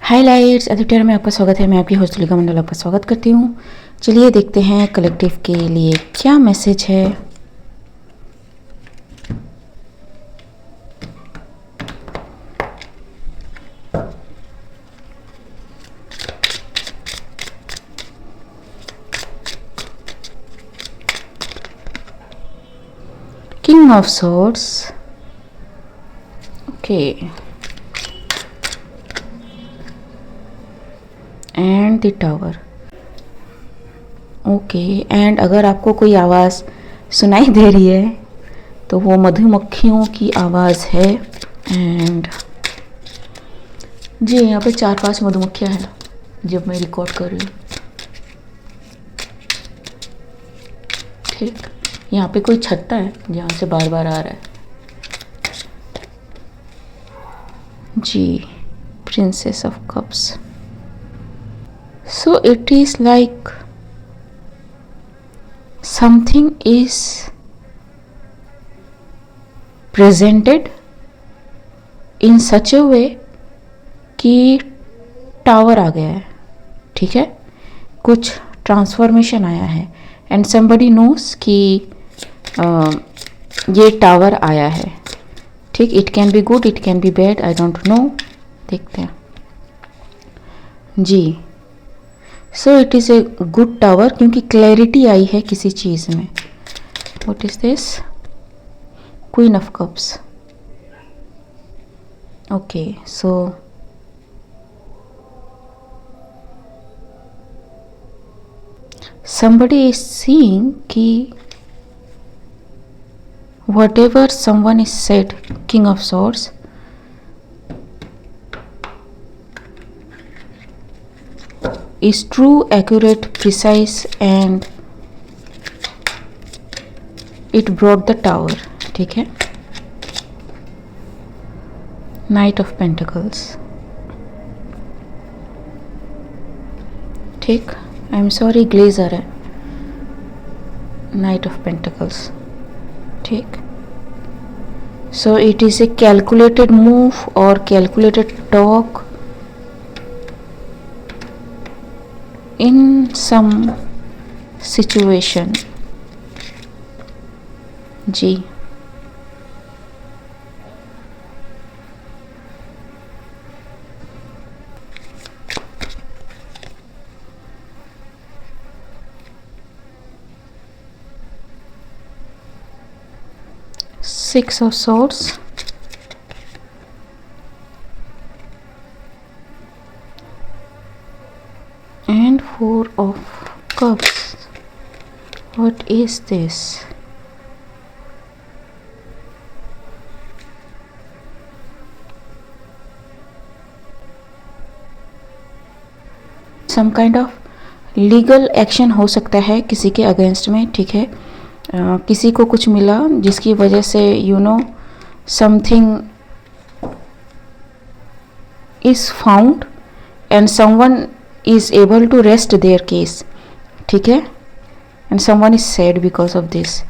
Highlights editor में आपका स्वागत है। मैं आपकी होस्ट तुलिका मंडल आपका स्वागत करती हूँ। चलिए देखते हैं कलेक्टिव के लिए क्या मैसेज है। King of swords, okay, and the tower, okay. And अगर आपको कोई आवाज़ सुनाई दे रही है तो वो मधुमक्खियों की आवाज़ है। एंड जी यहाँ पे 4-5 मधुमक्खियाँ हैं जब मैं रिकॉर्ड कर रही हूँ। ठीक, यहाँ पे कोई छत्ता है जहाँ से बार बार आ रहा है। जी, Princess of Cups. So it is like something is presented in such a way कि टावर आ गया है, ठीक है, कुछ ट्रांसफॉर्मेशन आया है एंड somebody knows कि ये टावर आया है। ठीक, it can be good, it can be bad, I don't know, देखते हैं जी। So it is a good tower क्योंकि क्लैरिटी आई है किसी चीज़ में। What is this? Queen of Cups, okay. So somebody is seeing कि whatever someone is said, king of swords, is true, accurate, precise and it brought the tower, ठीक है। Knight of Pentacles, ठीक, I am sorry glaze आ रहा है। Knight of Pentacles, ठीक। So it is a calculated move or calculated talk in some situation, जी। Six of Swords, and Four of Cups. What is this? Some kind of legal action हो सकता है किसी के against में, ठीक है। किसी को कुछ मिला जिसकी वजह से you know something is found and someone is able to rest their case, ठीक है, and someone is sad because of this.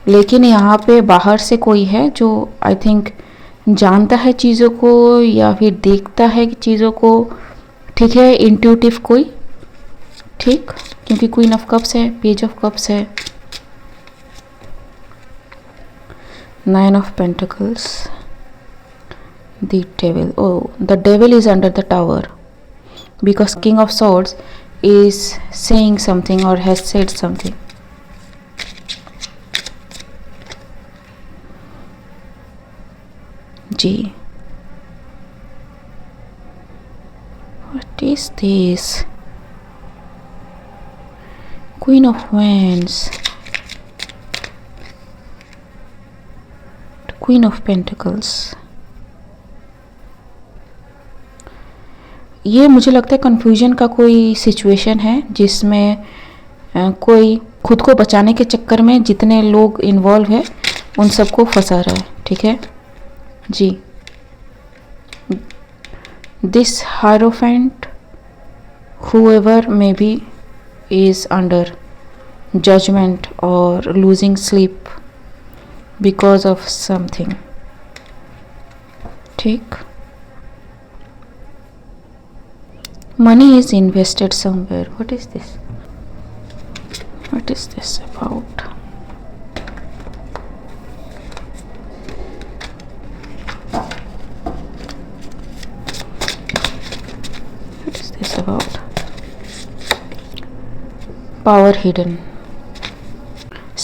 लेकिन यहाँ पे बाहर से कोई है जो आई थिंक जानता है चीज़ों को या फिर देखता है चीज़ों को, ठीक है, इंट्यूटिव कोई, ठीक, क्योंकि क्वीन ऑफ कप्स है, पेज ऑफ कप्स है, Nine of Pentacles, the Devil. Oh, the Devil is under the tower because King of Swords is saying something or has said something. G. What is this? Queen of Wands, Queen of Pentacles। ये मुझे लगता है confusion का कोई situation है जिसमें कोई खुद को बचाने के चक्कर में जितने लोग इन्वॉल्व है उन सबको फंसा रहा है, ठीक है जी। This Hierophant whoever maybe is under judgment or losing sleep because of something, ठीक। money is invested somewhere. What is this? What is this about? What is this about? Power hidden.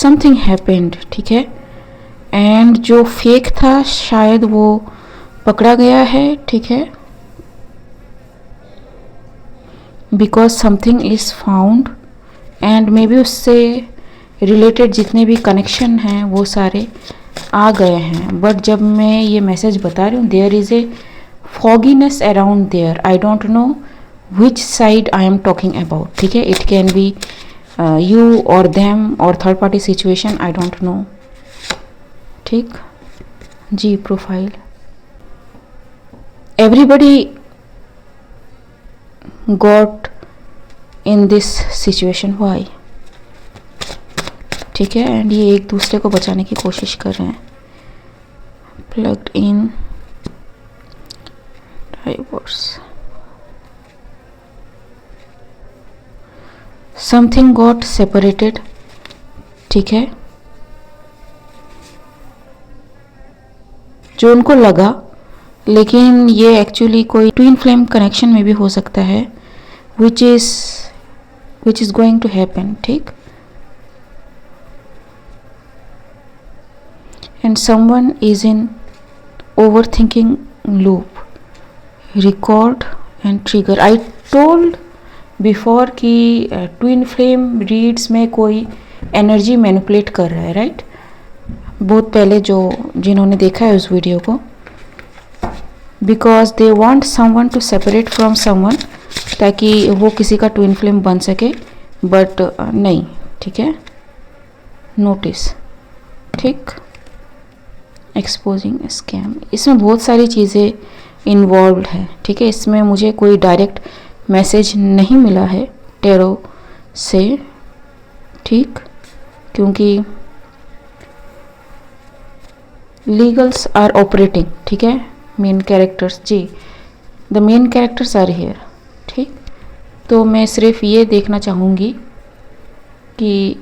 Something happened, ठीक है, and जो fake था शायद वो पकड़ा गया है, ठीक है, because something is found and may be उससे रिलेटेड जितने भी कनेक्शन हैं वो सारे आ गए हैं. बट जब मैं ये मैसेज बता रही हूँ, there is a fogginess around there. I don't know which side I am talking about, ठीक है. इट कैन बी यू और देम और third party situation, I don't know. ठीक जी. Profile everybody got in this situation, why, ठीक है. And ये एक दूसरे को बचाने की कोशिश कर रहे हैं. Plugged in divorce. Something got separated, ठीक है, जो उनको लगा, लेकिन ये एक्चुअली कोई ट्विन फ्लेम कनेक्शन में भी हो सकता है, which is going to happen, ठीक. And someone is in over thinking loop. Record and trigger. I told before कि ट्विन फ्लेम रीड्स में कोई एनर्जी मैनिपुलेट कर रहा है, राइट. बहुत पहले जो जिन्होंने देखा है उस वीडियो को, because they want someone to separate from someone, ताकि वो किसी का ट्विन फ्लेम बन सके, बट नहीं, ठीक है. नोटिस, ठीक. Exposing scam. इसमें बहुत सारी चीज़ें इन्वॉल्व है, ठीक है. इसमें मुझे कोई डायरेक्ट मैसेज नहीं मिला है टेरो से, ठीक, क्योंकि लीगल्स आर ऑपरेटिंग, ठीक है. मेन कैरेक्टर्स, जी, the main characters are here, ठीक. तो मैं सिर्फ ये देखना चाहूँगी कि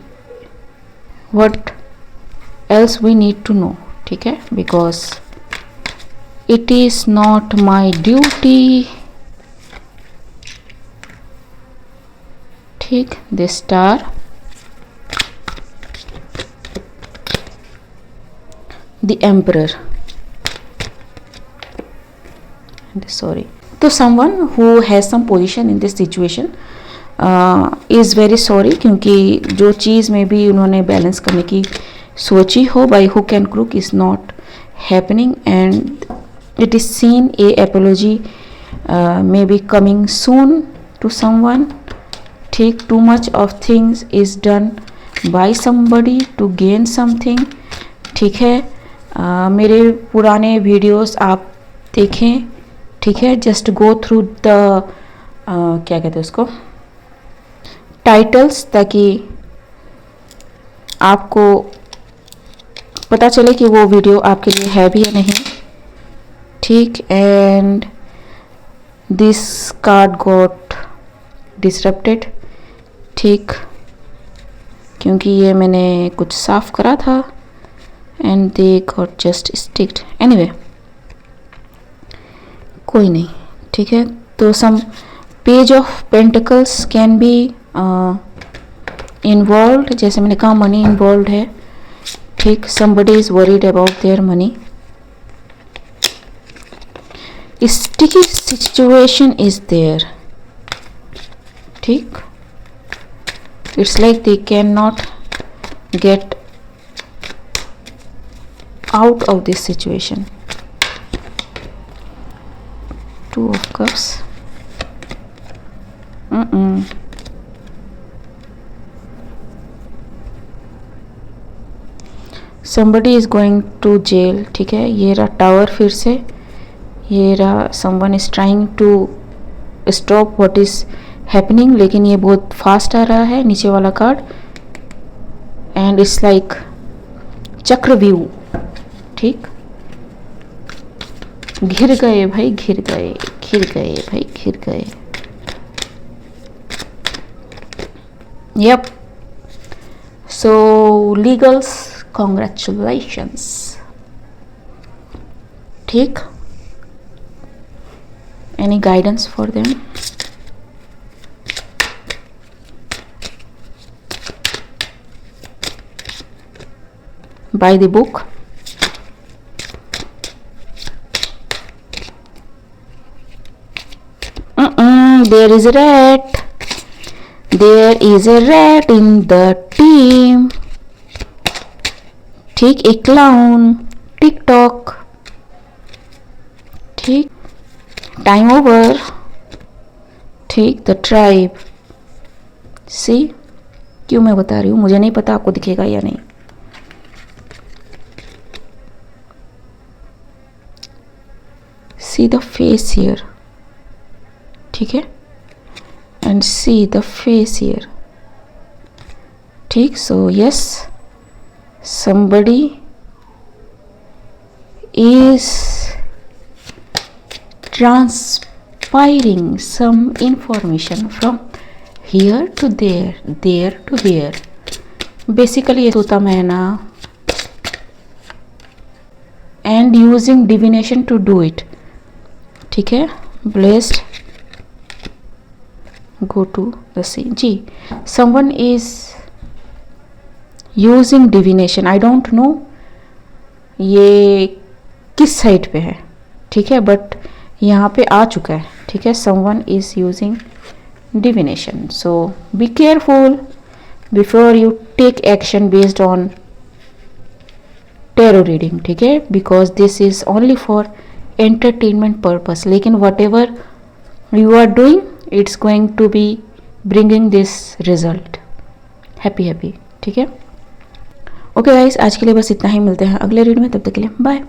what else we need to know, ठीक है, because it is not my duty, ठीक. The Star, the Emperor, sorry. तो someone who has some position in this situation is very sorry, क्योंकि जो चीज़ में भी उन्होंने बैलेंस करने की सोची हो by hook and crook is not happening, and it is seen a apology may be coming soon to someone, ठीक. too much of things is done by somebody to gain something, ठीक है. मेरे पुराने videos आप देखें, ठीक है. Just go through the क्या कहते हैं उसको, टाइटल्स, ताकि आपको पता चले कि वो वीडियो आपके लिए है भी या नहीं, ठीक. And this card got disrupted, ठीक, क्योंकि ये मैंने कुछ साफ करा था, and they got just sticked. Anyway, कोई नहीं, ठीक है. तो some Page of Pentacles can be involved, जैसे मैंने कहा मनी इन्वॉल्व्ड है, ठीक. somebody is worried about their money. sticky situation is there, ठीक. it's like they cannot get out of this situation. Two of Cups. Somebody is going to jail, ठीक है. ये रहा टावर, फिर से ये रहा someone is trying to stop what is happening, लेकिन ये बहुत फास्ट आ रहा है नीचे वाला कार्ड, एंड इट्स लाइक चक्रव्यूह, ठीक. घिर गए भाई, घिर गए, घिर गए भाई, घिर गए. Yep. So legals, congratulations. ठीक. Any guidance for them? Buy the book. There is a rat. There is a rat in the team. ठीक. एक clown. TikTok. ठीक. Time over. ठीक. The tribe. See? क्यों मैं बता रही हूँ, मुझे नहीं पता आपको दिखेगा या नहीं. See the face here. ठीक है. And see the face here. ठीक. So yes, somebody is transpiring some information from here to there, there to here. Basically ये तोता मैना and using divination to do it. ठीक है. Blessed. Go to the sea. Ji. Someone is using divination. I don't know ये किस side पे है. ठीक है. बट यहाँ पे आ चुका है. ठीक है. Someone is using divination. So be careful before you take action based on tarot reading. ठीक है. Because this is only for entertainment purpose. लेकिन whatever you are doing, it's going to be bringing this result. Happy. ठीक है. Okay guys, आज के लिए बस इतना ही. मिलते हैं अगले रीड में. तब तक के लिए बाय.